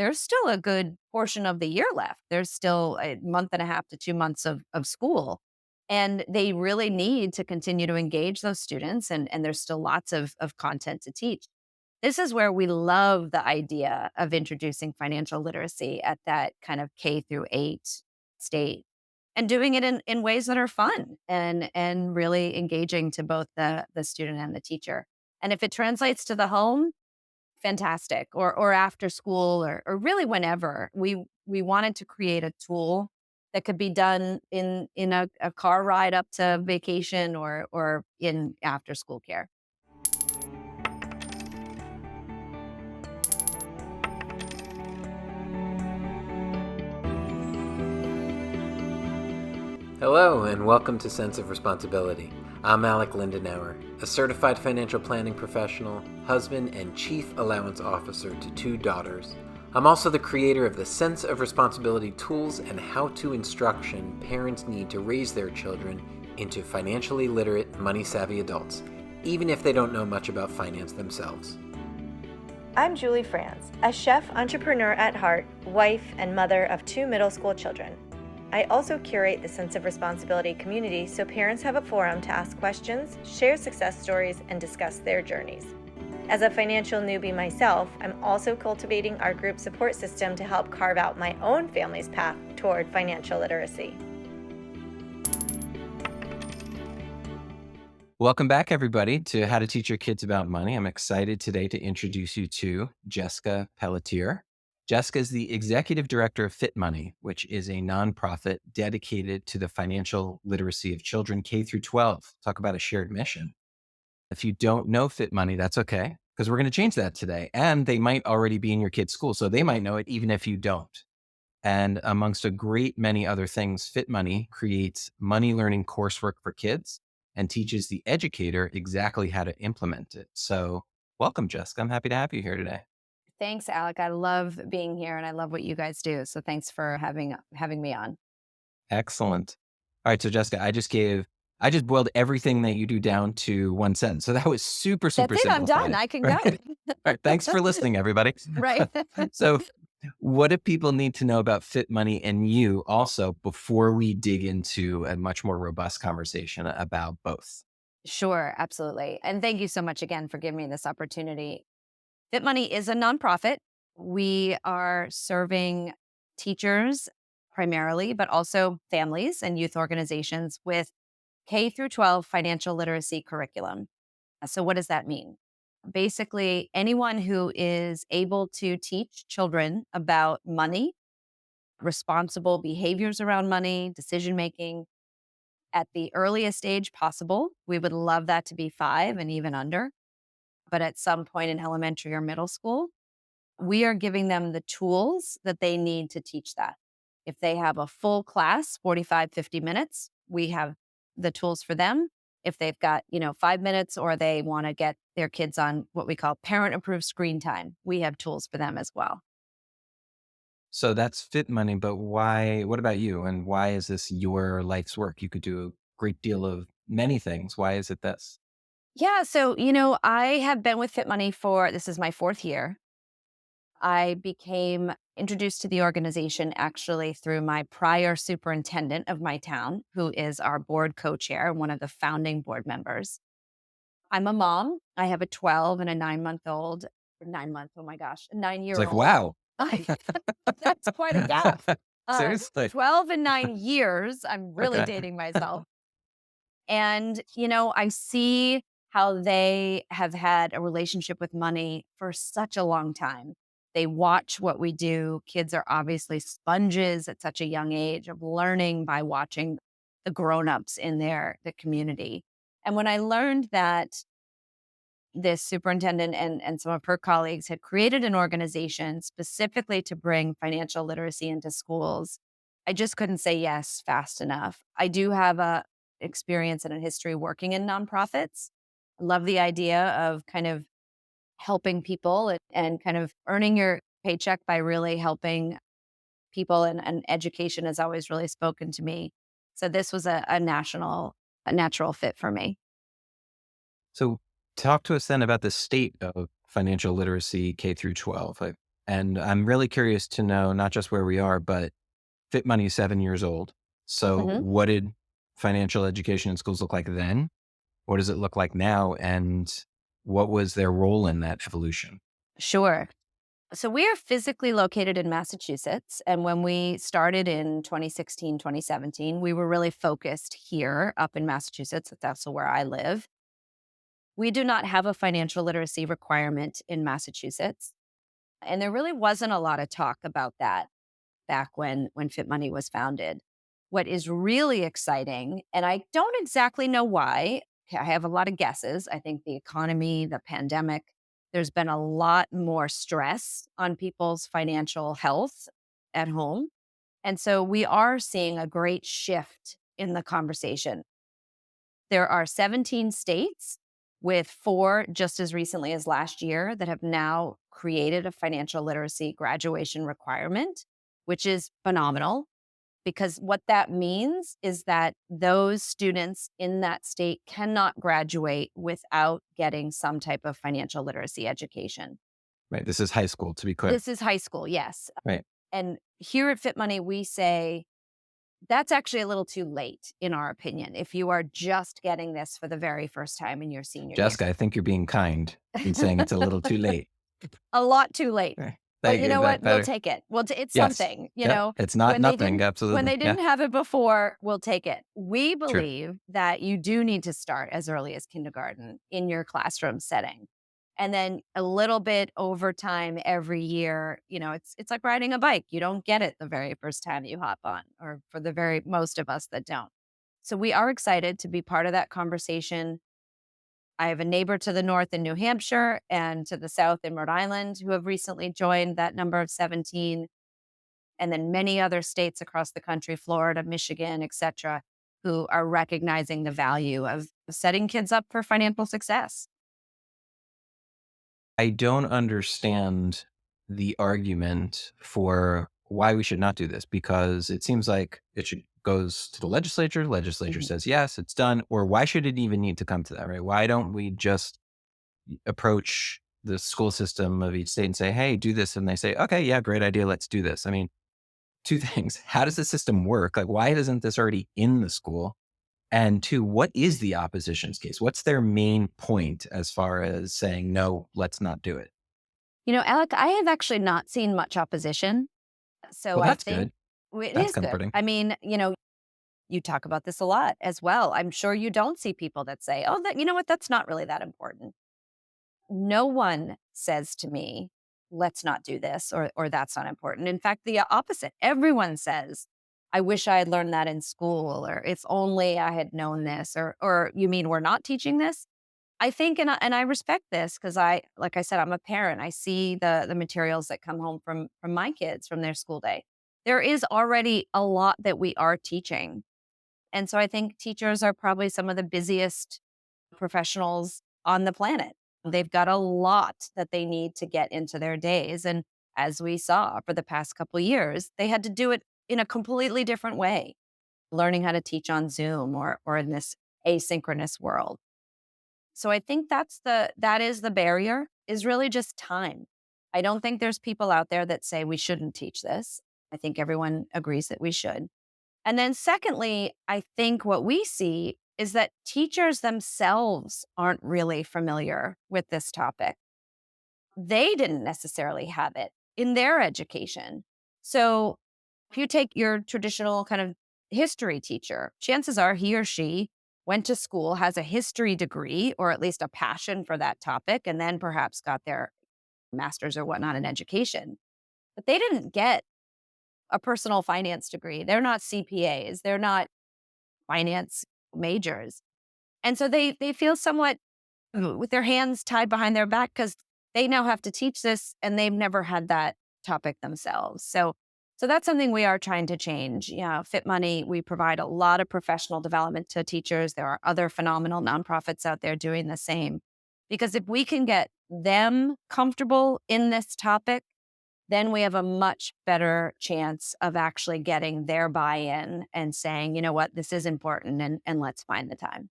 there's still a good portion of the year left. There's still a month and a half to 2 months of school. And they really need to continue to engage those students. And there's still lots of content to teach. This is where we love the idea of introducing financial literacy at that kind of K through 8 stage and doing it in ways that are fun and really engaging to both the student and the teacher. And if it translates to the home, fantastic. Or after school or really whenever. We wanted to create a tool that could be done in a car ride up to vacation or in after school care. Hello, and welcome to Sense of Responsibility. I'm Alec Lindenauer, a certified financial planning professional, husband, and chief allowance officer to 2 daughters. I'm also the creator of the Sense of Responsibility tools and how-to instruction parents need to raise their children into financially literate, money-savvy adults, even if they don't know much about finance themselves. I'm Julie Franz, a chef entrepreneur at heart, wife, and mother of 2 middle school children. I also curate the Sense of Responsibility community so parents have a forum to ask questions, share success stories, and discuss their journeys. As a financial newbie myself, I'm also cultivating our group support system to help carve out my own family's path toward financial literacy. Welcome back, everybody, to How to Teach Your Kids About Money. I'm excited today to introduce you to Jessica Pelletier. Jessica is the executive director of FitMoney, which is a nonprofit dedicated to the financial literacy of children K through 12. Talk about a shared mission. If you don't know FitMoney, that's okay, because we're going to change that today. And they might already be in your kid's school, so they might know it even if you don't. And amongst a great many other things, FitMoney creates money learning coursework for kids and teaches the educator exactly how to implement it. So welcome, Jessica. I'm happy to have you here today. Thanks, Alec. I love being here and I love what you guys do. So thanks for having me on. Excellent. All right. So Jessica, I just boiled everything that you do down to one sentence. So that was super, super That's it. I'm simplified. done. I can go. Right? All right. Thanks for listening, everybody. Right. So what do people need to know about FitMoney and you also before we dig into a much more robust conversation about both? Sure, absolutely. And thank you so much again for giving me this opportunity. FitMoney is a nonprofit. We are serving teachers primarily, but also families and youth organizations with K through 12 financial literacy curriculum. So what does that mean? Basically, anyone who is able to teach children about money, responsible behaviors around money, decision making at the earliest age possible. We would love that to be 5 and even under, but at some point in elementary or middle school, we are giving them the tools that they need to teach that. If they have a full class, 45, 50 minutes, we have the tools for them. If they've got, 5 minutes or they want to get their kids on what we call parent approved screen time, we have tools for them as well. So that's FitMoney, but why, what about you? And why is this your life's work? You could do a great deal of many things. Why is it this? Yeah. So, I have been with FitMoney this is my 4th year. I became introduced to the organization actually through my prior superintendent of my town, who is our board co-chair and one of the founding board members. I'm a mom. I have a 12 and a 9-month-old, 9 month, oh my gosh, a It's like, 9-year-old. wow. That's quite a gap. Seriously. 12 and 9 years. I'm really Okay. dating myself. And, I see how they have had a relationship with money for such a long time. They watch what we do. Kids are obviously sponges at such a young age of learning by watching the grown-ups in the community. And when I learned that this superintendent and some of her colleagues had created an organization specifically to bring financial literacy into schools, I just couldn't say yes fast enough. I do have a experience and a history working in nonprofits. I love the idea of kind of helping people and kind of earning your paycheck by really helping people, and education has always really spoken to me. So this was a natural fit for me. So talk to us then about the state of financial literacy K through 12. And I'm really curious to know not just where we are, but Fit Money is 7 years old. So Mhm. what did financial education in schools look like then? What does it look like now? And what was their role in that evolution? Sure. So we are physically located in Massachusetts. And when we started in 2016, 2017, we were really focused here up in Massachusetts. That's also where I live. We do not have a financial literacy requirement in Massachusetts. And there really wasn't a lot of talk about that back when Fit Money was founded. What is really exciting, and I don't exactly know why, I have a lot of guesses. I think the economy, the pandemic, there's been a lot more stress on people's financial health at home. And so we are seeing a great shift in the conversation. There are 17 states with four just as recently as last year that have now created a financial literacy graduation requirement, which is phenomenal because what that means is that those students in that state cannot graduate without getting some type of financial literacy education. Right. This is high school, to be clear. This is high school, yes. Right. And here at Fit Money, we say that's actually a little too late, in our opinion, if you are just getting this for the very first time in your senior year. Jessica, I think you're being kind in saying it's a little too late. A lot too late. Right. But Thank you you. know what? That We'll better. take it. It's Yes. something, Yeah. It's not nothing. when Absolutely. they Yeah. didn't have it before, we'll take it. We True. believe that you do need to start as early as kindergarten in your classroom setting. And then a little bit over time every year, it's like riding a bike. You don't get it the very first time you hop on, or for the very most of us that don't. So we are excited to be part of that conversation. I have a neighbor to the north in New Hampshire and to the south in Rhode Island who have recently joined that number of 17, and then many other states across the country, Florida, Michigan, et cetera, who are recognizing the value of setting kids up for financial success. I don't understand the argument for why we should not do this because it seems like it should goes to the legislature. Legislature Mhm. says yes, it's done. Or why should it even need to come to that? Right? Why don't we just approach the school system of each state and say, "Hey, do this," and they say, "Okay, yeah, great idea, let's do this." I mean, two things: how does the system work? Like, why isn't this already in the school? And two, what is the opposition's case? What's their main point as far as saying no, let's not do it? Alec, I have actually not seen much opposition. So Well, I that's think good. it That's is good. comforting. I mean, you talk about this a lot as well. I'm sure you don't see people that say, oh, that, you know what, that's not really that important. No one says to me, let's not do this or that's not important. In fact, the opposite. Everyone says, I wish I had learned that in school, or if only I had known this, or you mean we're not teaching this? I think, and I respect this because like I said, I'm a parent. I see the materials that come home from my kids from their school day. There is already a lot that we are teaching. And so I think teachers are probably some of the busiest professionals on the planet. They've got a lot that they need to get into their days. And as we saw for the past couple of years, they had to do it in a completely different way, learning how to teach on Zoom or in this asynchronous world. So I think that is the barrier, is really just time. I don't think there's people out there that say we shouldn't teach this. I think everyone agrees that we should. And then secondly, I think what we see is that teachers themselves aren't really familiar with this topic. They didn't necessarily have it in their education. So if you take your traditional kind of history teacher, chances are he or she went to school, has a history degree, or at least a passion for that topic, and then perhaps got their master's or whatnot in education. But they didn't get a personal finance degree. They're not CPAs. They're not finance majors. And so they feel somewhat with their hands tied behind their back because they now have to teach this and they've never had that topic themselves. So that's something we are trying to change. Yeah, Fit Money, we provide a lot of professional development to teachers. There are other phenomenal nonprofits out there doing the same. Because if we can get them comfortable in this topic, then we have a much better chance of actually getting their buy-in and saying, you know what, this is important and let's find the time.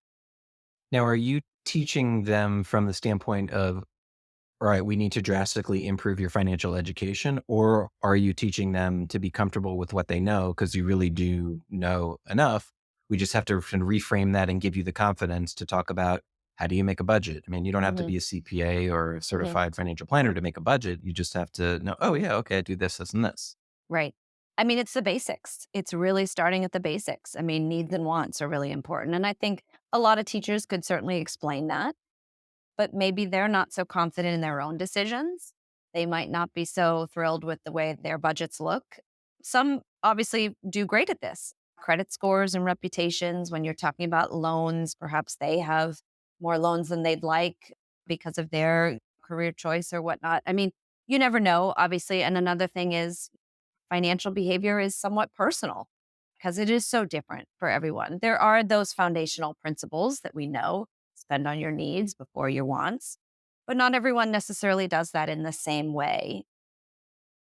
Now, are you teaching them from the standpoint of all right, we need to drastically improve your financial education? Or are you teaching them to be comfortable with what they know because you really do know enough? We just have to reframe that and give you the confidence to talk about how do you make a budget? I mean, you don't have to Hmm. be a CPA or a Hmm. certified financial planner to make a budget. You just have to know, oh, yeah, okay, I do this, this, and this. Right. I mean, it's the basics. It's really starting at the basics. I mean, needs and wants are really important. And I think a lot of teachers could certainly explain that, but maybe they're not so confident in their own decisions. They might not be so thrilled with the way their budgets look. Some obviously do great at this. Credit scores and reputations, when you're talking about loans, perhaps they have more loans than they'd like because of their career choice or whatnot. I mean, you never know, obviously. And another thing is financial behavior is somewhat personal because it is so different for everyone. There are those foundational principles that we know: spend on your needs before your wants, but not everyone necessarily does that in the same way.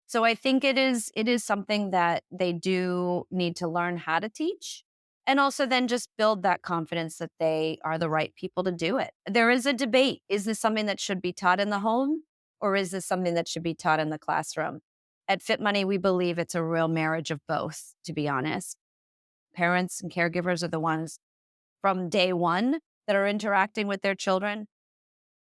So I think it is something that they do need to learn how to teach, and also then just build that confidence that they are the right people to do it. There is a debate. Is this something that should be taught in the home, or is this something that should be taught in the classroom? At Fit Money, we believe it's a real marriage of both, to be honest. Parents and caregivers are the ones from day one that are interacting with their children.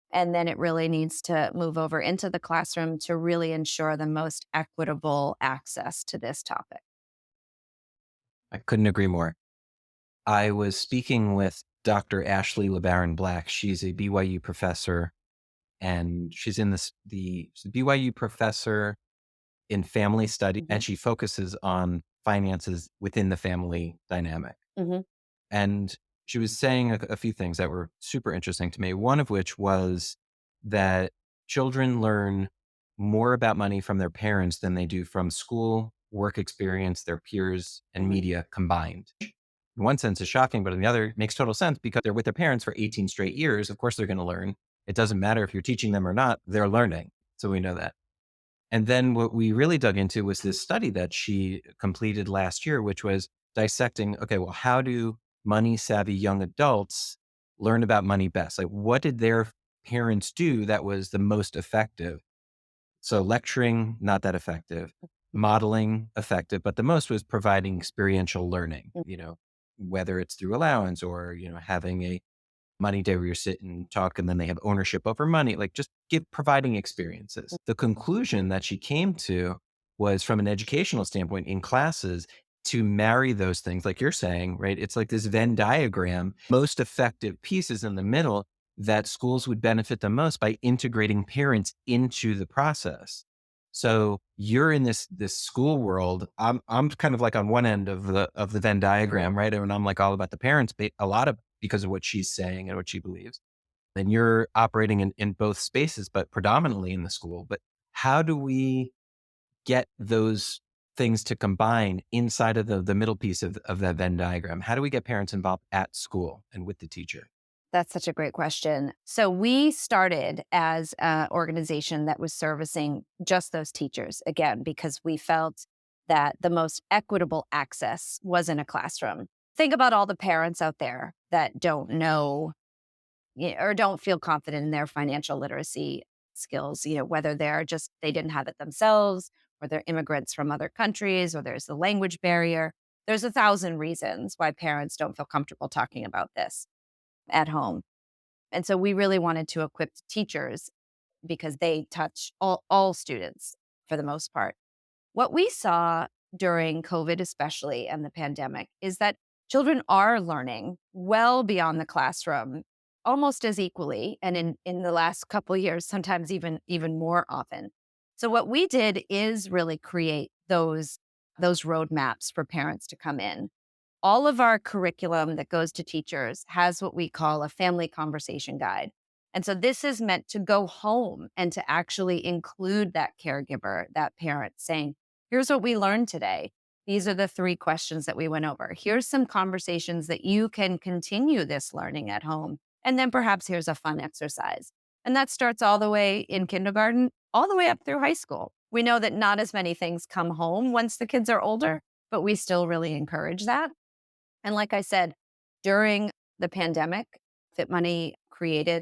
And then it really needs to move over into the classroom to really ensure the most equitable access to this topic. I couldn't agree more. I was speaking with Dr. Ashley LeBaron Black. She's a BYU professor, and she's in she's a BYU professor in family study, Hmm. and she focuses on finances within the family dynamic. Hmm. And she was saying a few things that were super interesting to me. One of which was that children learn more about money from their parents than they do from school, work experience, their peers, and Hmm. media combined. In one sense, is shocking, but in the other, it makes total sense because they're with their parents for 18 straight years. Of course, they're going to learn. It doesn't matter if you're teaching them or not, they're learning. So we know that. And then what we really dug into was this study that she completed last year, which was dissecting, okay, well, how do money savvy young adults learn about money best? Like, what did their parents do that was the most effective? So, lecturing, not that effective, modeling, effective, but the most was providing experiential learning, whether it's through allowance or, having a money day where you sit and talk and then they have ownership over money, like just providing experiences. The conclusion that she came to was from an educational standpoint in classes to marry those things, like you're saying, right? It's like this Venn diagram, most effective pieces in the middle that schools would benefit the most by integrating parents into the process. So you're in this school world. I'm kind of like on one end of the Venn diagram, right? And I'm like all about the parents, but a lot of because of what she's saying and what she believes. Then you're operating in both spaces, but predominantly in the school. But how do we get those things to combine inside of the middle piece of that Venn diagram? How do we get parents involved at school and with the teacher? That's such a great question. So we started as an organization that was servicing just those teachers, again, because we felt that the most equitable access was in a classroom. Think about all the parents out there that don't know or don't feel confident in their financial literacy skills, whether they're just they didn't have it themselves, or they're immigrants from other countries, or there's the language barrier. There's 1,000 reasons why parents don't feel comfortable talking about this at home. And so we really wanted to equip teachers because they touch all students for the most part. What we saw during COVID, especially, and the pandemic, is that children are learning well beyond the classroom almost as equally. And in the last couple of years, sometimes even more often. So what we did is really create those roadmaps for parents to come in. All of our curriculum that goes to teachers has what we call a family conversation guide. And so this is meant to go home and to actually include that caregiver, that parent saying, here's what we learned today. These are the 3 questions that we went over. Here's some conversations that you can continue this learning at home. And then perhaps here's a fun exercise. And that starts all the way in kindergarten, all the way up through high school. We know that not as many things come home once the kids are older, but we still really encourage that. And like I said, during the pandemic, Fit Money created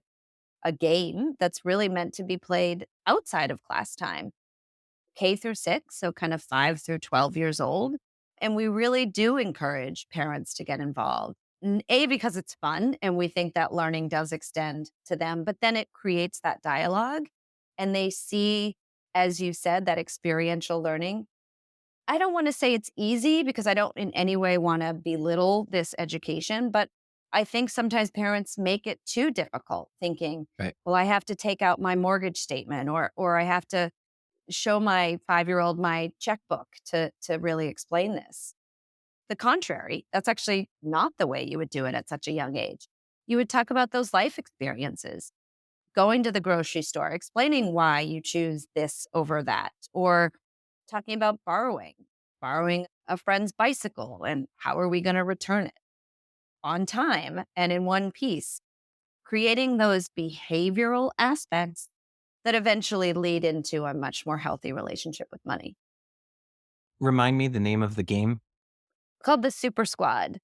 a game that's really meant to be played outside of class time, K through 6, so kind of 5 through 12 years old. And we really do encourage parents to get involved. A, because it's fun and we think that learning does extend to them, but then it creates that dialogue and they see, as you said, that experiential learning. I don't want to say it's easy because I don't in any way want to belittle this education, but I think sometimes parents make it too difficult thinking, Right. well, I have to take out my mortgage statement or I have to show my 5-year-old my checkbook to really explain this. The contrary, that's actually not the way you would do it at such a young age. You would talk about those life experiences, going to the grocery store, explaining why you choose this over that, or talking about borrowing a friend's bicycle and how are we going to return it on time and in one piece, creating those behavioral aspects that eventually lead into a much more healthy relationship with money. Remind me the name of the game. Called the Super Squad,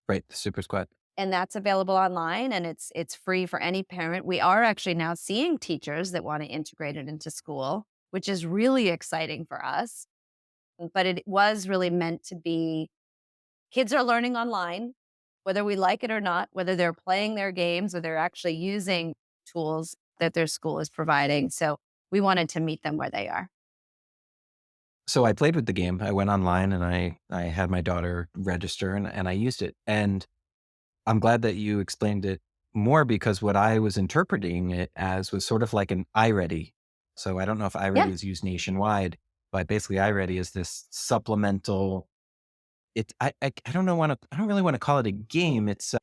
Right. The Super Squad. and that's available online and it's free for any parent. We are actually now seeing teachers that want to integrate it into school, which is really exciting for us. But it was really meant to be kids are learning online, whether we like it or not, whether they're playing their games or they're actually using tools that their school is providing. So we wanted to meet them where they are. So I played with the game. I went online and I had my daughter register and I used it. And I'm glad that you explained it more because what I was interpreting it as was sort of like an iReady. So I don't know if Yeah, iReady is used nationwide, but basically iReady is this supplemental. I don't know want to I don't really want to call it a game. It's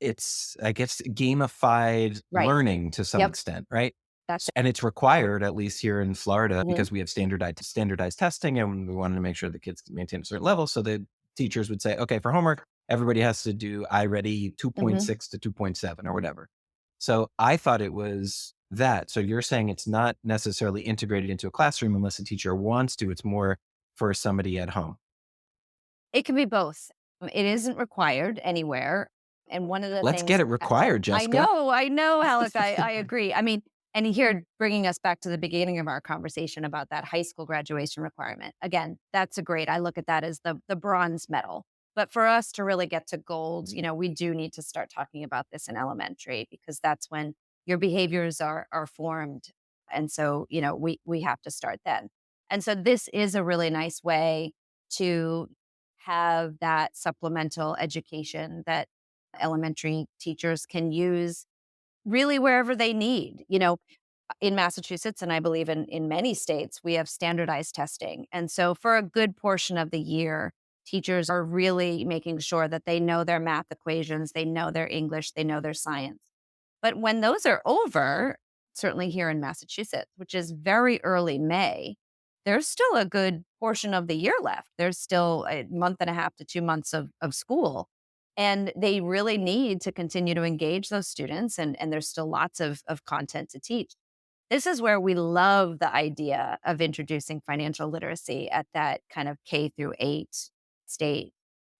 I guess gamified right. learning to some Yep. extent, right? That's And it's required, at least here in Florida, mhm, because we have standardized testing, and we wanted to make sure the kids can maintain a certain level. So the teachers would say, okay, for homework, everybody has to do iReady mhm. 2.6 to 2.7 or whatever. So I thought it was that. So you're saying it's not necessarily integrated into a classroom unless the teacher wants to. It's more for somebody at home. It can be both. It isn't required anywhere. And one of the Let's get things it required, Jessica. I know, Alec, I agree. I mean, and here bringing us back to the beginning of our conversation about that high school graduation requirement. Again, that's a great. I look at that as the bronze medal. But for us to really get to gold, we do need to start talking about this in elementary because that's when your behaviors are formed. And so, we have to start then. And so this is a really nice way to have that supplemental education that elementary teachers can use really wherever they need. In Massachusetts, and I believe in many states, we have standardized testing. And so for a good portion of the year, teachers are really making sure that they know their math equations, they know their English, they know their science. But when those are over, certainly here in Massachusetts, which is very early May, there's still a good portion of the year left. There's still a month and a half to 2 months of school. And they really need to continue to engage those students. And there's still lots of content to teach. This is where we love the idea of introducing financial literacy at that kind of K through 8 stage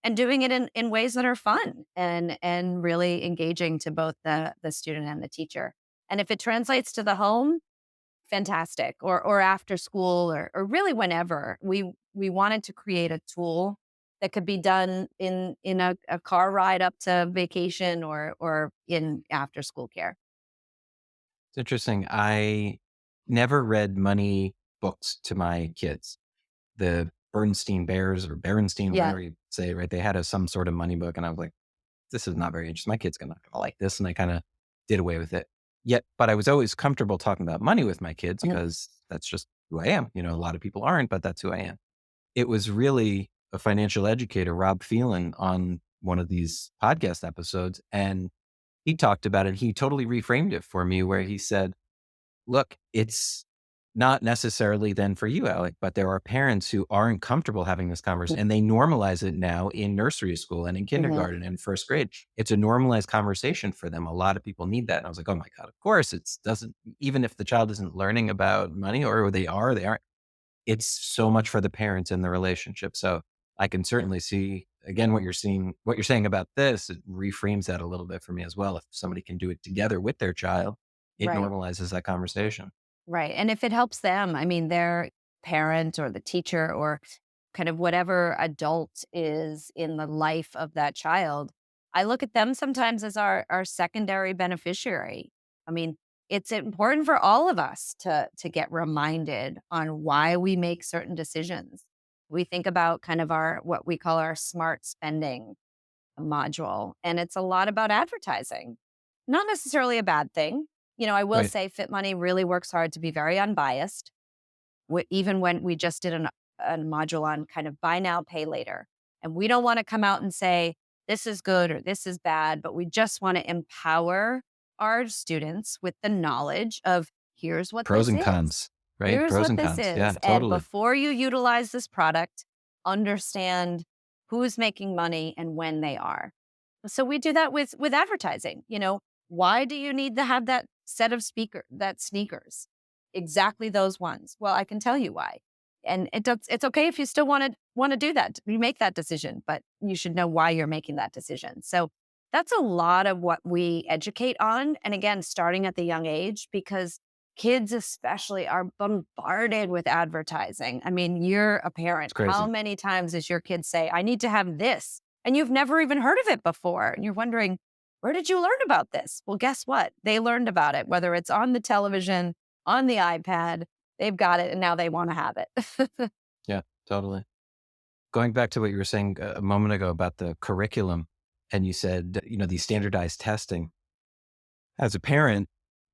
and doing it in ways that are fun and really engaging to both the student and the teacher. And if it translates to the home, fantastic. Or after school or really whenever. We wanted to create a tool that could be done in a car ride up to vacation or in after school care. It's interesting. I never read money books to my kids. The Bernstein Bears or Berenstein, Yeah. whatever you say, right? They had some sort of money book, and I was like, "This is not very interesting. My kid's not gonna like this," and I kind of did away with it. Yet, but I was always comfortable talking about money with my kids Mhm. because that's just who I am. A lot of people aren't, but that's who I am. It was really a financial educator, Rob Phelan, on one of these podcast episodes, and he talked about it. He totally reframed it for me, where he said, look, it's not necessarily then for you, Alec, but there are parents who aren't comfortable having this conversation and they normalize it now in nursery school and in Mhm. kindergarten and first grade. It's a normalized conversation for them. A lot of people need that. And I was like, oh my God, of course it's doesn't, even if the child isn't learning about money or they aren't, it's so much for the parents and the relationship. So I can certainly see again what you're saying about this, it reframes that a little bit for me as well. If somebody can do it together with their child, it Right. normalizes that conversation. Right. And if it helps them, I mean, their parent or the teacher or kind of whatever adult is in the life of that child, I look at them sometimes as our secondary beneficiary. I mean, it's important for all of us to get reminded on why we make certain decisions. We think about kind of our what we call our smart spending module, and it's a lot about advertising. Not necessarily a bad thing. I will Right. say Fit Money really works hard to be very unbiased. Even when we just did a module on kind of buy now, pay later. And we don't want to come out and say, this is good or this is bad, but we just want to empower our students with the knowledge of here's what Pros this and is. cons, right? Here's Pros what and this cons. Yeah, is. And totally. before you utilize this product, understand who's making money and when they are. So we do that with advertising. Why do you need to have that set of that sneakers? Exactly those ones. Well, I can tell you why. And it's okay if you still want to do that. You make that decision, but you should know why you're making that decision. So that's a lot of what we educate on. And again, starting at the young age, because kids especially are bombarded with advertising. I mean, you're a It's parent. How crazy. many times does your kid say, I need to have this? And you've never even heard of it before. And you're wondering, where did you learn about this? Well, guess what? They learned about it, whether it's on the television, on the iPad, they've got it and now they want to have it. Yeah, totally. Going back to what you were saying a moment ago about the curriculum, and you said, these standardized testing. As a parent,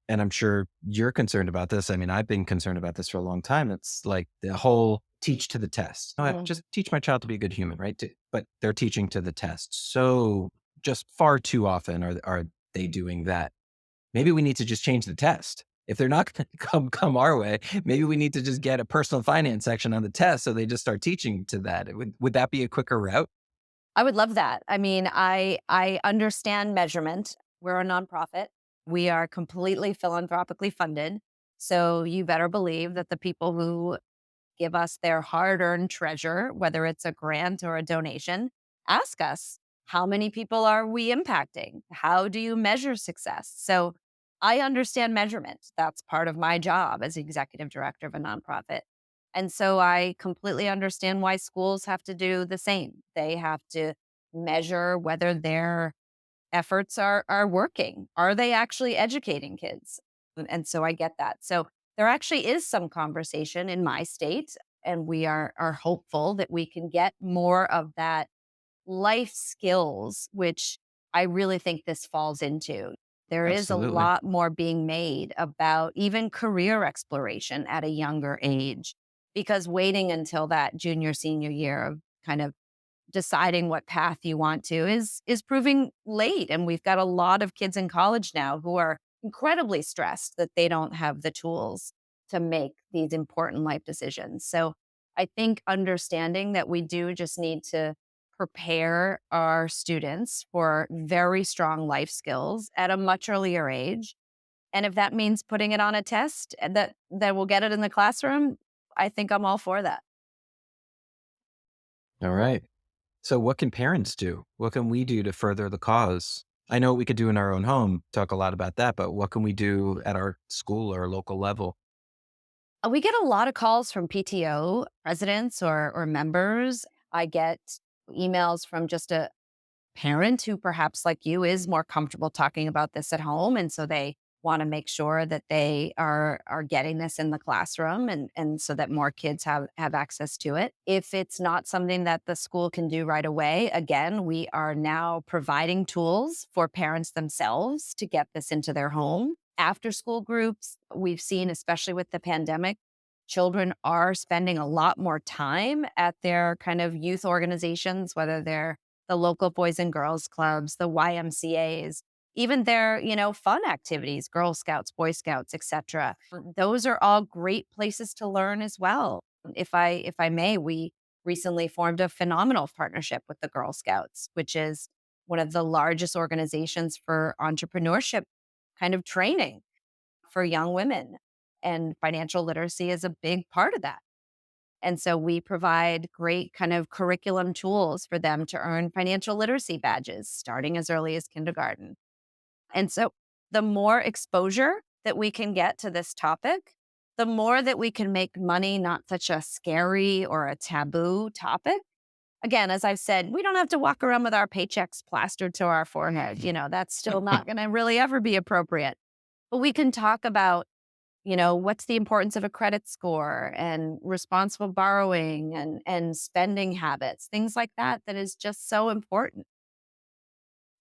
and I'm sure you're concerned about this. I mean, I've been concerned about this for a long time. It's like the whole teach to the test. No, I Mhm. just teach my child to be a good human, right? But they're teaching to the test. So just far too often are they doing that. Maybe we need to just change the test. If they're not going to come our way, maybe we need to just get a personal finance section on the test so they just start teaching to that. Would that be a quicker route? I would love that. I mean, I understand measurement. We're a nonprofit. We are completely philanthropically funded. So you better believe that the people who give us their hard earned treasure, whether it's a grant or a donation, ask us, how many people are we impacting? How do you measure success? So I understand measurement. That's part of my job as executive director of a nonprofit. And so I completely understand why schools have to do the same. They have to measure whether their efforts are working. Are they actually educating kids? And so I get that. So there actually is some conversation in my state, and we are hopeful that we can get more of that life skills, which I really think this falls into. There is a Absolutely. lot more being made about even career exploration at a younger age, because waiting until that junior, senior year of kind of deciding what path you want to is proving late. And we've got a lot of kids in college now who are incredibly stressed that they don't have the tools to make these important life decisions. So I think understanding that we do just need to prepare our students for very strong life skills at a much earlier age. And if that means putting it on a test that will get it in the classroom, I think I'm all for that. All right. So what can parents do? What can we do to further the cause? I know what we could do in our own home, talk a lot about that, but what can we do at our school or local level? We get a lot of calls from PTO presidents or members. I get emails from just a parent who perhaps like you is more comfortable talking about this at home, and so they want to make sure that they are getting this in the classroom, and so that more kids have access to it. If it's not something that the school can do right away, again, we are now providing tools for parents themselves to get this into their home. After school groups, we've seen, especially with the pandemic, children are spending a lot more time at their kind of youth organizations, whether they're the local boys and girls clubs, the YMCAs, even their, fun activities, Girl Scouts, Boy Scouts, etc. Those are all great places to learn as well. If I may, we recently formed a phenomenal partnership with the Girl Scouts, which is one of the largest organizations for entrepreneurship kind of training for young women. And financial literacy is a big part of that. And so we provide great kind of curriculum tools for them to earn financial literacy badges starting as early as kindergarten. And so the more exposure that we can get to this topic, the more that we can make money not such a scary or a taboo topic. Again, as I've said, we don't have to walk around with our paychecks plastered to our forehead. That's still not going to really ever be appropriate. But we can talk about, what's the importance of a credit score and responsible borrowing and spending habits, things like that, that is just so important.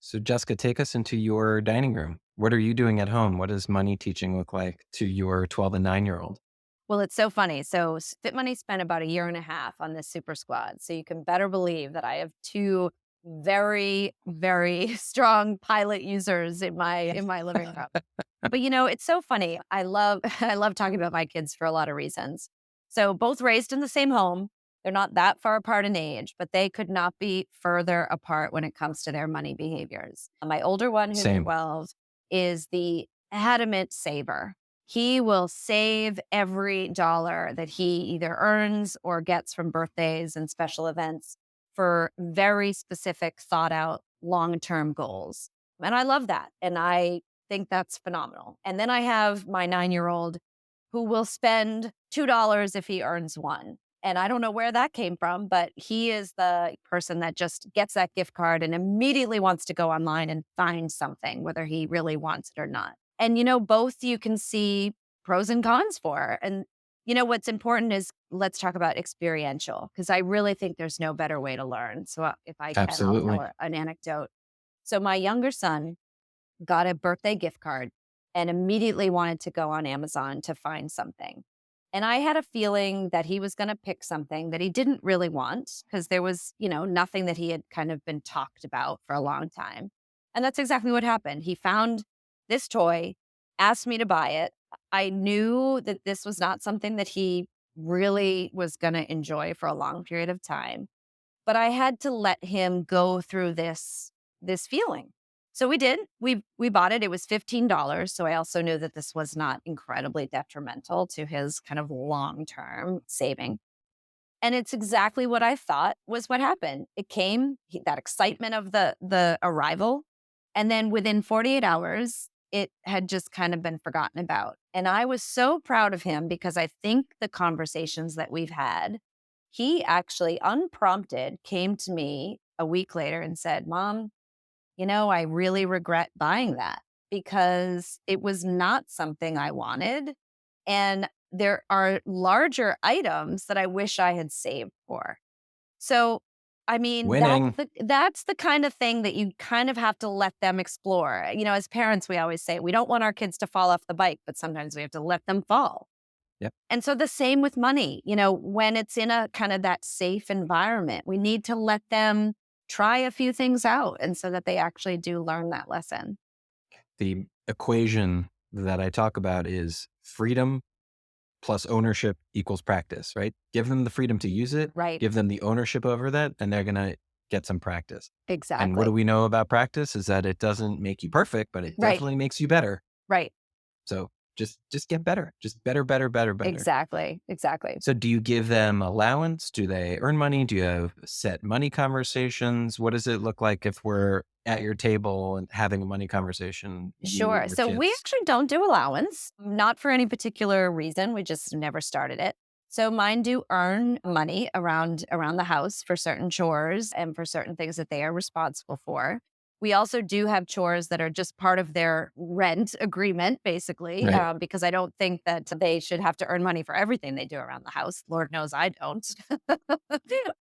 So, Jessica, take us into your dining room. What are you doing at home? What does money teaching look like to your 12 and 9-year-old? Well, it's so funny. So FitMoney spent about a year and a half on this super squad. So you can better believe that I have two very, very strong pilot users in my living room. But it's so funny. I love I love talking about my kids for a lot of reasons. So both raised in the same home. They're not that far apart in age, but they could not be further apart when it comes to their money behaviors. My older one, who's Same. 12, is the adamant saver. He will save every dollar that he either earns or gets from birthdays and special events for very specific, thought out, long term goals. And I love that. And I think that's phenomenal. And then I have my 9-year-old who will spend $2 if he earns one. And I don't know where that came from, but he is the person that just gets that gift card and immediately wants to go online and find something, whether he really wants it or not. And, both you can see pros and cons for. And, what's important is let's talk about experiential, because I really think there's no better way to learn. So if I can, I'll tell Absolutely. an anecdote. So my younger son got a birthday gift card and immediately wanted to go on Amazon to find something. And I had a feeling that he was going to pick something that he didn't really want because there was, nothing that he had kind of been talked about for a long time. And that's exactly what happened. He found this toy, asked me to buy it. I knew that this was not something that he really was going to enjoy for a long period of time, but I had to let him go through this feeling. So we did. We bought it. It was $15. So I also knew that this was not incredibly detrimental to his kind of long-term saving. And it's exactly what I thought was what happened. It came, that excitement of the arrival, and then within 48 hours, it had just kind of been forgotten about. And I was so proud of him because I think the conversations that we've had, he actually unprompted came to me a week later and said, "Mom, I really regret buying that because it was not something I wanted. And there are larger items that I wish I had saved for." So, I mean, Winning. that's the kind of thing that you kind of have to let them explore. As parents, we always say we don't want our kids to fall off the bike, but sometimes we have to let them fall. Yep. And so the same with money, when it's in a kind of that safe environment, we need to let them try a few things out and so that they actually do learn that lesson. The equation that I talk about is freedom plus ownership equals practice, right? Give them the freedom to use it, Right. give them the ownership over that, and they're going to get some practice. And what do Exactly. we know about practice is that it doesn't make you perfect, but it Right. definitely makes you better. Right. So just get better. Just better, better, better, better. Exactly. Exactly. So do you give them allowance? Do they earn money? Do you have set money conversations? What does it look like if we're at your table and having a money conversation, you Sure. and your So we kids? actually don't do allowance, not for any particular reason. We just never started it. So mine do earn money around the house for certain chores and for certain things that they are responsible for. We also do have chores that are just part of their rent agreement, basically, Right. because I don't think that they should have to earn money for everything they do around the house. Lord knows I don't.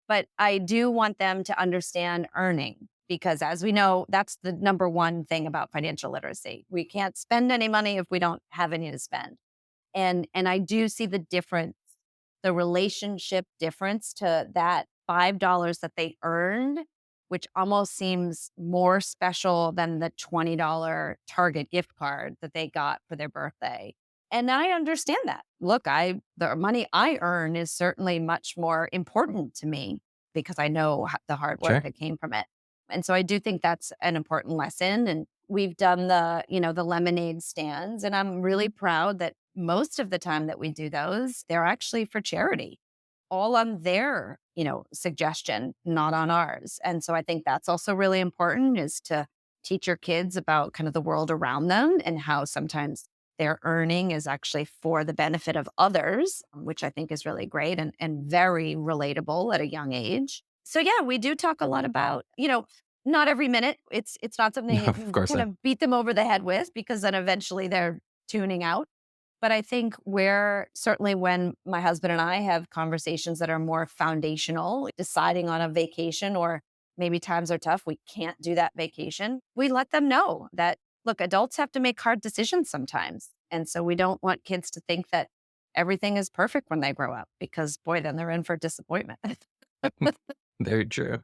But I do want them to understand earning because, as we know, that's the number one thing about financial literacy. We can't spend any money if we don't have any to spend. And I do see the difference, the relationship difference to that $5 that they earned, which almost seems more special than the $20 Target gift card that they got for their birthday. And I understand that. Look, the money I earn is certainly much more important to me because I know the hard work Sure. that came from it. And so I do think that's an important lesson. And we've done the lemonade stands, and I'm really proud that most of the time that we do those, they're actually for charity, all on their, suggestion, not on ours. And so I think that's also really important is to teach your kids about kind of the world around them and how sometimes they're earning is actually for the benefit of others, which I think is really great and very relatable at a young age. So yeah, we do talk a lot about, not every minute. It's not something No, you of can course kind not. of beat them over the head with because then eventually they're tuning out. But I think where certainly when my husband and I have conversations that are more foundational, deciding on a vacation or maybe times are tough, we can't do that vacation, we let them know that, look, adults have to make hard decisions sometimes. And so we don't want kids to think that everything is perfect when they grow up because, boy, then they're in for disappointment. Very true.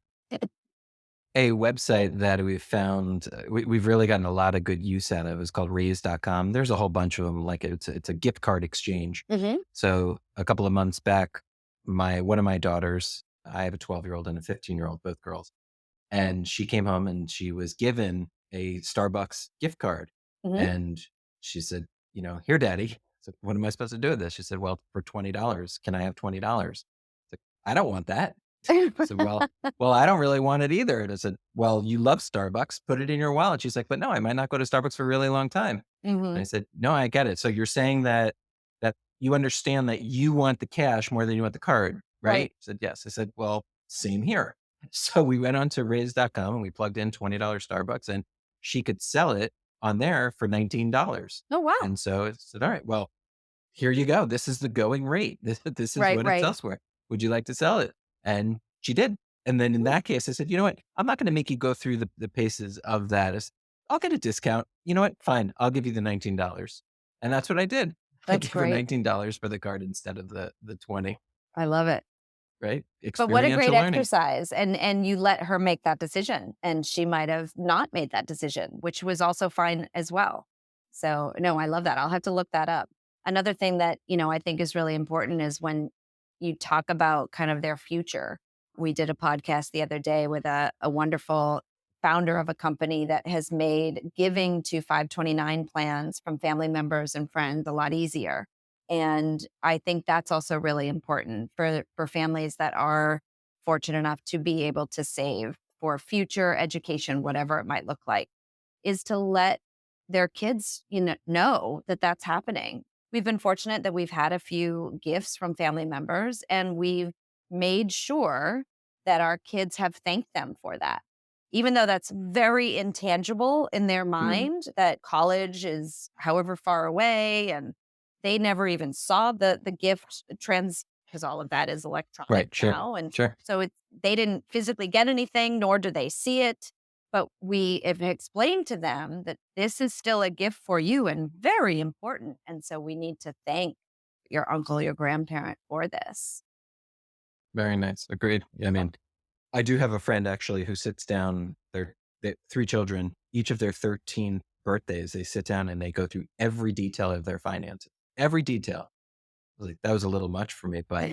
A website that we've found, we've really gotten a lot of good use out of is called raise.com. There's a whole bunch of them. Like it's a gift card exchange. Hmm. So a couple of months back, one of my daughters, I have a 12-year-old and a 15-year-old, both girls, and she came home and she was given a Starbucks gift card. Hmm. And she said, here, daddy. I said, what am I supposed to do with this? She said, well, for $20, can I have $20? Like, I don't want that. I said, well, I don't really want it either. And I said, well, you love Starbucks, put it in your wallet. She's like, but no, I might not go to Starbucks for a really long time. And I Hmm. said, no, I get it. So you're saying that you understand that you want the cash more than you want the card, Right. right? I said, yes. I said, well, same here. So we went on to raise.com and we plugged in $20 Starbucks and she could sell it on there for $19. Oh, wow. And so I said, all right, well, here you go. This is the going rate. This is Right, what it right. sells for. Would you like to sell it? And she did. And then in Ooh, that case, I said, you know what? I'm not going to make you go through the paces of that. I'll get a discount. You know what? Fine. I'll give you the $19. And that's what I did. I that's gave her great. $19 for the card instead of the 20, I love it. right? But what a great Experiential learning. exercise, and you let her make that decision, and she might have not made that decision, which was also fine as well. So, no, I love that. I'll have to look that up. Another thing that, I think is really important is when you talk about kind of their future. We did a podcast the other day with a wonderful founder of a company that has made giving to 529 plans from family members and friends a lot easier. And I think that's also really important for families that are fortunate enough to be able to save for future education, whatever it might look like, is to let their kids, know that that's happening. We've been fortunate that we've had a few gifts from family members and we've made sure that our kids have thanked them for that. Even though that's very intangible in their mind that college is however far away and they never even saw the gift trans because all of that is electronic Right. Sure. now. And Sure. so they didn't physically get anything, nor do they see it. But we have explained to them that this is still a gift for you and very important. And so we need to thank your uncle, your grandparent for this. Very nice. Agreed. I mean, I do have a friend actually who sits down, they 3 children, each of their 13 birthdays, they sit down and they go through every detail of their finances, every detail. I was like, that was a little much for me, but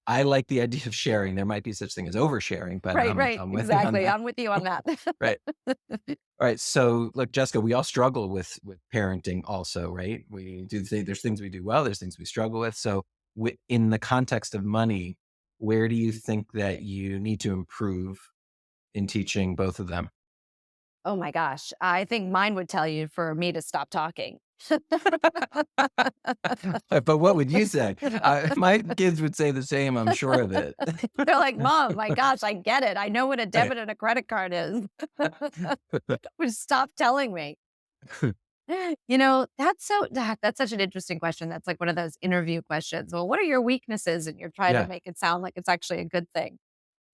I like the idea of sharing. There might be such thing as oversharing, but Right, right. I'm with you on Exactly. that. I'm with you on that. Right. All right. So look, Jessica, we all struggle with parenting also, right? We do say there's things we do well, there's things we struggle with. So in the context of money, where do you think that you need to improve in teaching both of them? Oh my gosh. I think mine would tell you for me to stop talking. But what would you say? My kids would say the same, I'm sure of it. They're like, Mom, my gosh, I get it. I know what a Right. debit and a credit card is. Would stop telling me. That's such an interesting question. That's like one of those interview questions. Well, what are your weaknesses? And you're trying to Yeah. make it sound like it's actually a good thing.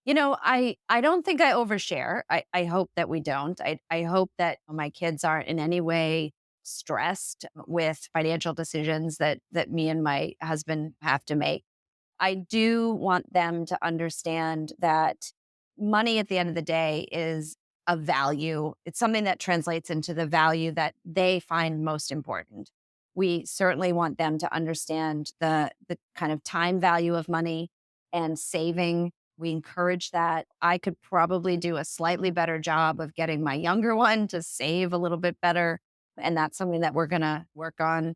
I don't think I overshare. I hope that we don't. I hope that my kids aren't in any way stressed with financial decisions that me and my husband have to make. I do want them to understand that money at the end of the day is a value. It's something that translates into the value that they find most important. We certainly want them to understand the kind of time value of money and saving. We encourage that. I could probably do a slightly better job of getting my younger one to save a little bit better. And that's something that we're going to work on.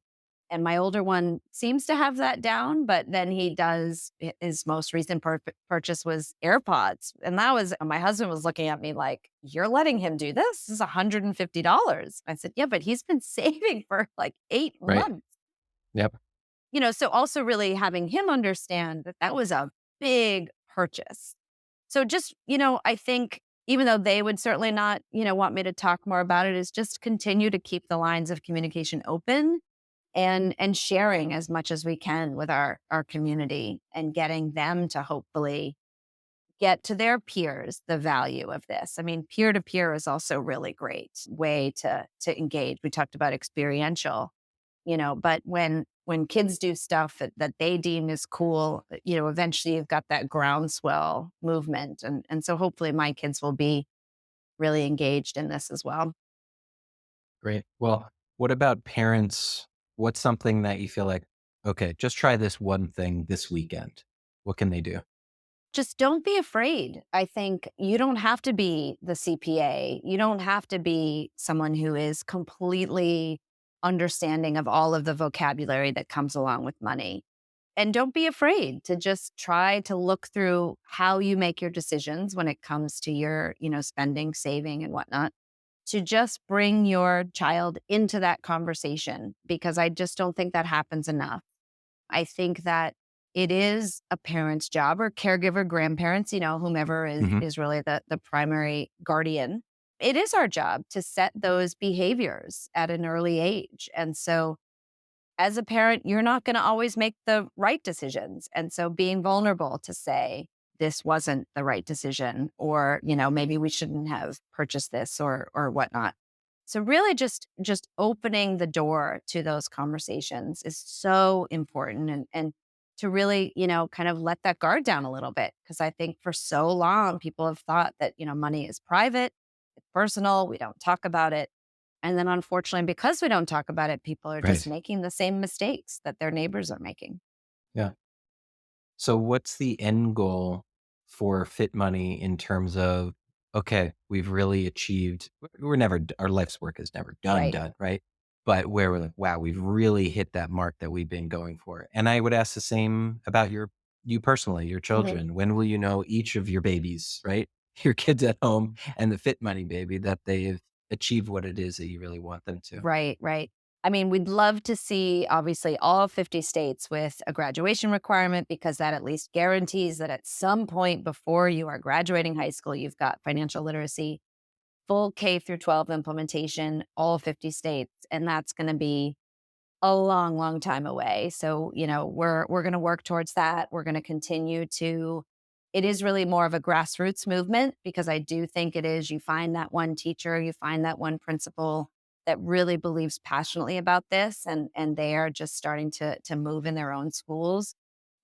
And my older one seems to have that down, but then he does his most recent purchase was AirPods. And that was, my husband was looking at me like, "You're letting him do this? This is $150." I said, "Yeah, but he's been saving for like 8 Right. months." Yep. So also really having him understand that that was a big purchase. So just, I think even though they would certainly not, want me to talk more about it, is just continue to keep the lines of communication open and sharing as much as we can with our community and getting them to hopefully get to their peers the value of this. I mean, peer to peer is also really great way to engage. We talked about experiential, but when kids do stuff that they deem is cool, eventually you've got that groundswell movement. And so hopefully my kids will be really engaged in this as well. Great. Well, what about parents? What's something that you feel like, okay, just try this one thing this weekend? What can they do? Just don't be afraid. I think you don't have to be the CPA. You don't have to be someone who is completely understanding of all of the vocabulary that comes along with money. And don't be afraid to just try to look through how you make your decisions when it comes to your, spending, saving, and whatnot, to just bring your child into that conversation, because I just don't think that happens enough. I think that it is a parent's job, or caregiver, grandparents, whomever is Hmm. is really the primary guardian. It is our job to set those behaviors at an early age. And so as a parent, you're not going to always make the right decisions. And so being vulnerable to say, this wasn't the right decision, or, maybe we shouldn't have purchased this, or whatnot. So really just opening the door to those conversations is so important, and to really, kind of let that guard down a little bit. Cause I think for so long people have thought that, money is private, it's personal, we don't talk about it. And then unfortunately, because we don't talk about it, people are just Right. making the same mistakes that their neighbors are making. Yeah. So what's the end goal for Fit Money in terms of, okay, we've really achieved, we're never, our life's work is never Right. done, right? But where we're like, wow, we've really hit that mark that we've been going for. And I would ask the same about you personally, your Mhm. children. When will you know each of your babies, right? Your kids at home and the Fit Money baby, that they've achieved what it is that you really want them to? Right, right. I mean, we'd love to see, obviously, all 50 states with a graduation requirement, because that at least guarantees that at some point before you are graduating high school, you've got financial literacy, full K through 12 implementation, all 50 states. And that's going to be a long, long time away. So, we're going to work towards that. We're going to continue to, it is really more of a grassroots movement, because I do think it is, you find that one teacher, you find that one principal that really believes passionately about this, and they are just starting to move in their own schools.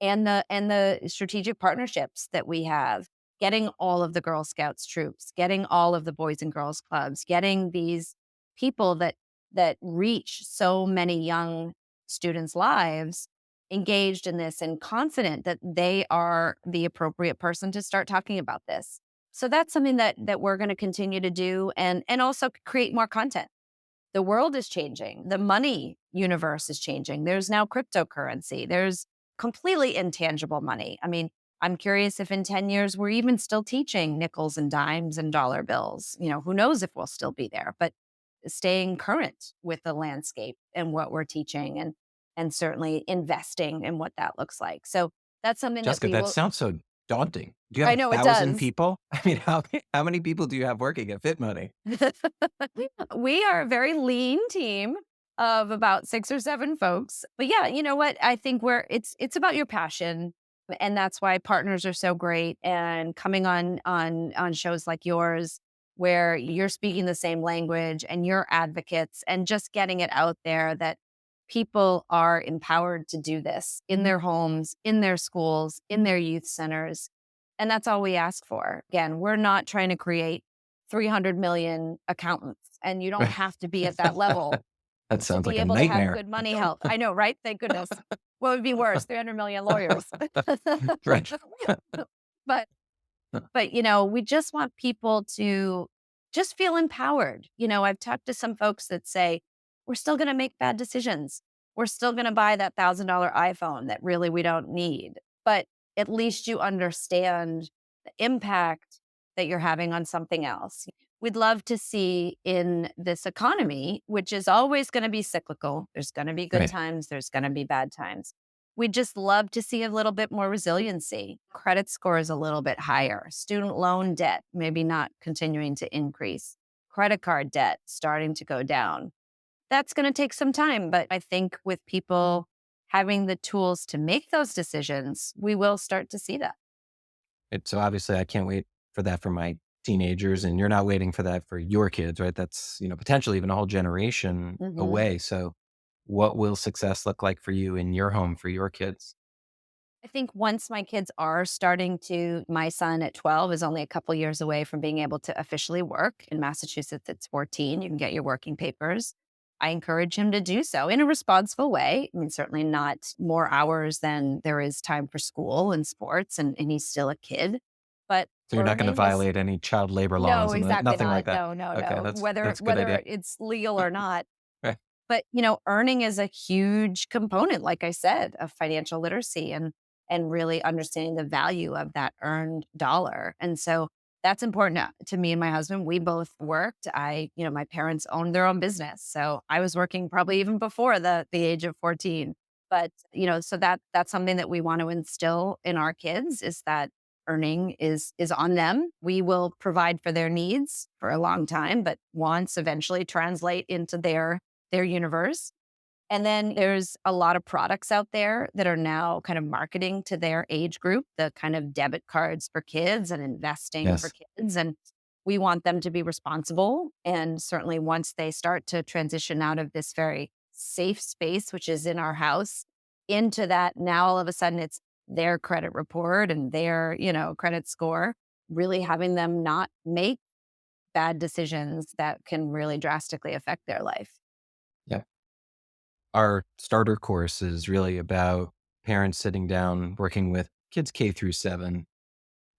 And the strategic partnerships that we have, getting all of the Girl Scouts troops, getting all of the Boys and Girls Clubs, getting these people that reach so many young students' lives engaged in this and confident that they are the appropriate person to start talking about this. So that's something that we're going to continue to do, and also create more content. The world is changing. The money universe is changing. There's now cryptocurrency. There's completely intangible money. I mean, I'm curious if in 10 years we're even still teaching nickels and dimes and dollar bills. Who knows if we'll still be there, but staying current with the landscape and what we're teaching, and certainly investing in what that looks like. So that's something that Jessica, we that will. sounds so daunting. Do you have I know it 1,000 does. people? I mean, how many people do you have working at Fit Money? We are a very lean team of about 6 or 7 folks. But yeah, you know what? I think it's about your passion, and that's why partners are so great, and coming on shows like yours, where you're speaking the same language and you're advocates, and just getting it out there that people are empowered to do this in their homes, in their schools, in their youth centers. And that's all we ask for. Again, we're not trying to create 300 million accountants, and you don't have to be at that level That to sounds be like a able to have nightmare. good money health. I know, right? Thank goodness. What would be worse? 300 million lawyers. Right. but but we just want people to just feel empowered. I've talked to some folks that say we're still going to make bad decisions. we're still going to buy that $1,000 iPhone that really we don't need. But at least you understand the impact that you're having on something else. We'd love to see in this economy, which is always going to be cyclical. There's going to be good Right. times, there's going to be bad times. We'd just love to see a little bit more resiliency. Credit score is a little bit higher. Student loan debt, maybe not continuing to increase. Credit card debt starting to go down. That's going to take some time, but I think with people having the tools to make those decisions, we will start to see that. So obviously I can't wait for that for my teenagers, and you're not waiting for that for your kids, right? That's, potentially even a whole generation Mhm. away. So what will success look like for you in your home for your kids? I think once my kids are starting to, my son at 12 is only a couple years away from being able to officially work. In Massachusetts, it's 14. You can get your working papers. I encourage him to do so in a responsible way. I mean, certainly not more hours than there is time for school and sports, and he's still a kid. But So you're not going to earning is violate any child labor no, laws and exactly nothing like not. that. No, no, Okay. no. Whether That's a good whether idea. it's legal or not, Right. but, earning is a huge component, like I said, of financial literacy and really understanding the value of that earned dollar. And so that's important to me and my husband. We both worked. My parents owned their own business. So I was working probably even before the age of 14. But, so that's something that we want to instill in our kids is that earning is on them. We will provide for their needs for a long time, but wants eventually translate into their universe. And then there's a lot of products out there that are now kind of marketing to their age group, the kind of debit cards for kids and investing for Yes. kids. And we want them to be responsible. And certainly once they start to transition out of this very safe space, which is in our house, into that, now all of a sudden it's their credit report and their, credit score, really having them not make bad decisions that can really drastically affect their life. Yeah. Our starter course is really about parents sitting down, working with kids K through 7.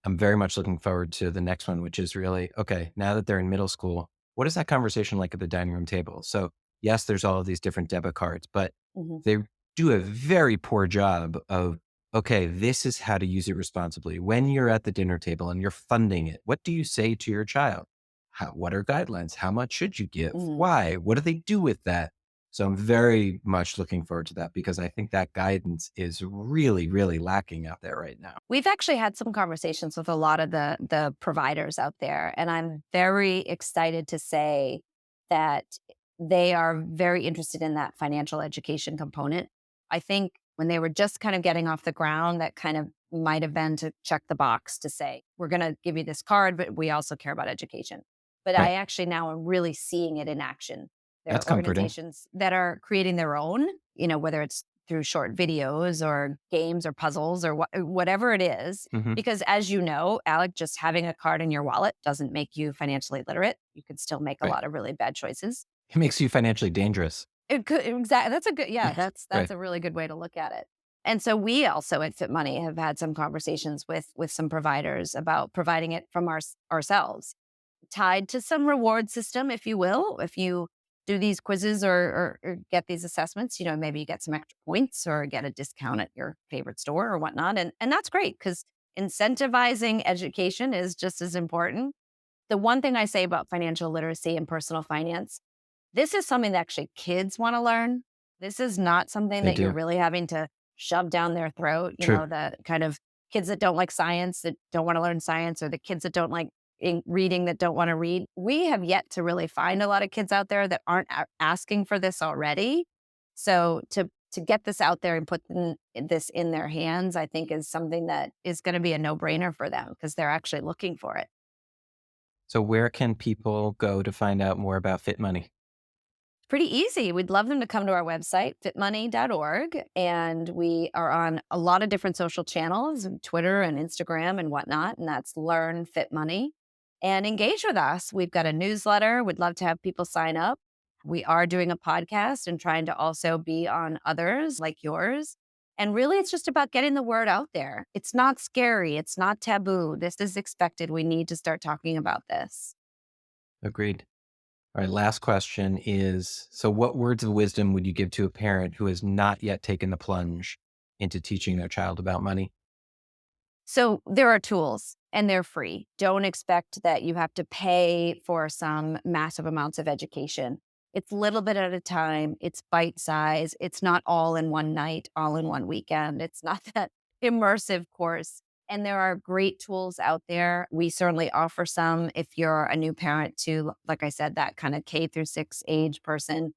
I'm very much looking forward to the next one, which is really, okay, now that they're in middle school, what is that conversation like at the dining room table? So, yes, there's all of these different debit cards, but Mhm. they do a very poor job of, okay, this is how to use it responsibly. When you're at the dinner table and you're funding it, what do you say to your child? What are guidelines? How much should you give? Mhm. Why? What do they do with that? So I'm very much looking forward to that because I think that guidance is really, really lacking out there right now. We've actually had some conversations with a lot of the providers out there, and I'm very excited to say that they are very interested in that financial education component. I think when they were just kind of getting off the ground, that kind of might have been to check the box to say, we're going to give you this card, but we also care about education. But I Right. actually now am really seeing it in action. There That's are comforting. organizations that are creating their own, whether it's through short videos or games or puzzles or whatever it is. Mhm. Because as you know, Alec, just having a card in your wallet doesn't make you financially literate. You could still make a Right. lot of really bad choices. It makes you financially dangerous. It could exactly. That's a good. Yeah, that's Right. a really good way to look at it. And so we also at Fit Money have had some conversations with some providers about providing it from ourselves, tied to some reward system, if you will. If you do these quizzes or get these assessments, maybe you get some extra points or get a discount at your favorite store or whatnot. And that's great because incentivizing education is just as important. The one thing I say about financial literacy and personal finance, this is something that actually kids want to learn. This is not something They that you're do. really having to shove down their throat. True. The kind of kids that don't like science, that don't want to learn science, or the kids that don't like reading, that don't want to read. We have yet to really find a lot of kids out there that aren't asking for this already. So to get this out there and put this in their hands, I think is something that is going to be a no brainer for them because they're actually looking for it. So where can people go to find out more about Fit Money? Pretty easy. We'd love them to come to our website, fitmoney.org. And we are on a lot of different social channels, Twitter and Instagram and whatnot. And that's Learn Fit Money. And engage with us. We've got a newsletter. We'd love to have people sign up. We are doing a podcast and trying to also be on others like yours. And really, it's just about getting the word out there. It's not scary. It's not taboo. This is expected. We need to start talking about this. Agreed. All right, last question is, so what words of wisdom would you give to a parent who has not yet taken the plunge into teaching their child about money? So there are tools and they're free. Don't expect that you have to pay for some massive amounts of education. It's little bit at a time. It's bite size. It's not all in one night, all in one weekend. It's not that immersive course. And there are great tools out there. We certainly offer some if you're a new parent to, like I said, that kind of K through 6 age person,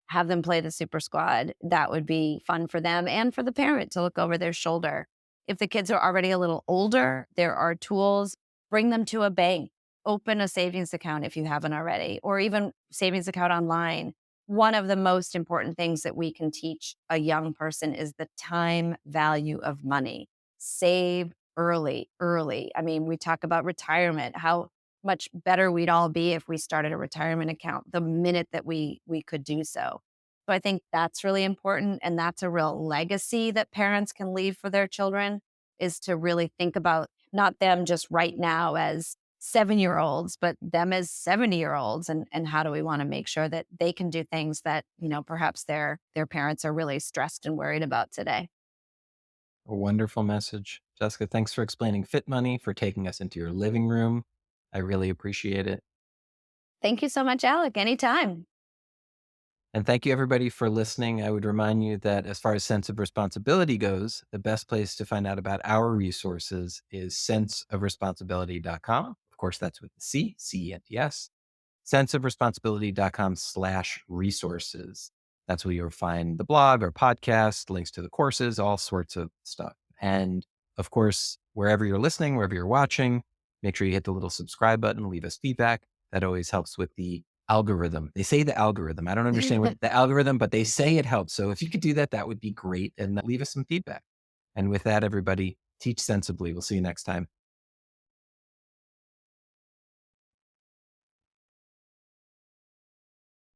have them play the super squad. That would be fun for them and for the parent to look over their shoulder. If the kids are already a little older, there are tools. Bring them to a bank, open a savings account if you haven't already, or even savings account online. One of the most important things that we can teach a young person is the time value of money. Save early, early. I mean, we talk about retirement, how much better we'd all be if we started a retirement account the minute that we could do so. So I think that's really important, and that's a real legacy that parents can leave for their children, is to really think about not them just right now as 7-year-olds, but them as 70-year-olds, and how do we want to make sure that they can do things that, perhaps their parents are really stressed and worried about today. A wonderful message. Jessica, thanks for explaining Fit Money, for taking us into your living room. I really appreciate it. Thank you so much, Alec. Anytime. And thank you, everybody, for listening. I would remind you that as far as sense of responsibility goes, the best place to find out about our resources is senseofresponsibility.com. Of course, that's with the C-E-N-T-S, senseofresponsibility.com/resources. That's where you'll find the blog or podcast, links to the courses, all sorts of stuff. And of course, wherever you're listening, wherever you're watching, make sure you hit the little subscribe button, leave us feedback. That always helps with the algorithm. They say the algorithm. I don't understand what the algorithm, but they say it helps. So if you could do that, that would be great. And leave us some feedback. And with that, everybody, teach sensibly. We'll see you next time.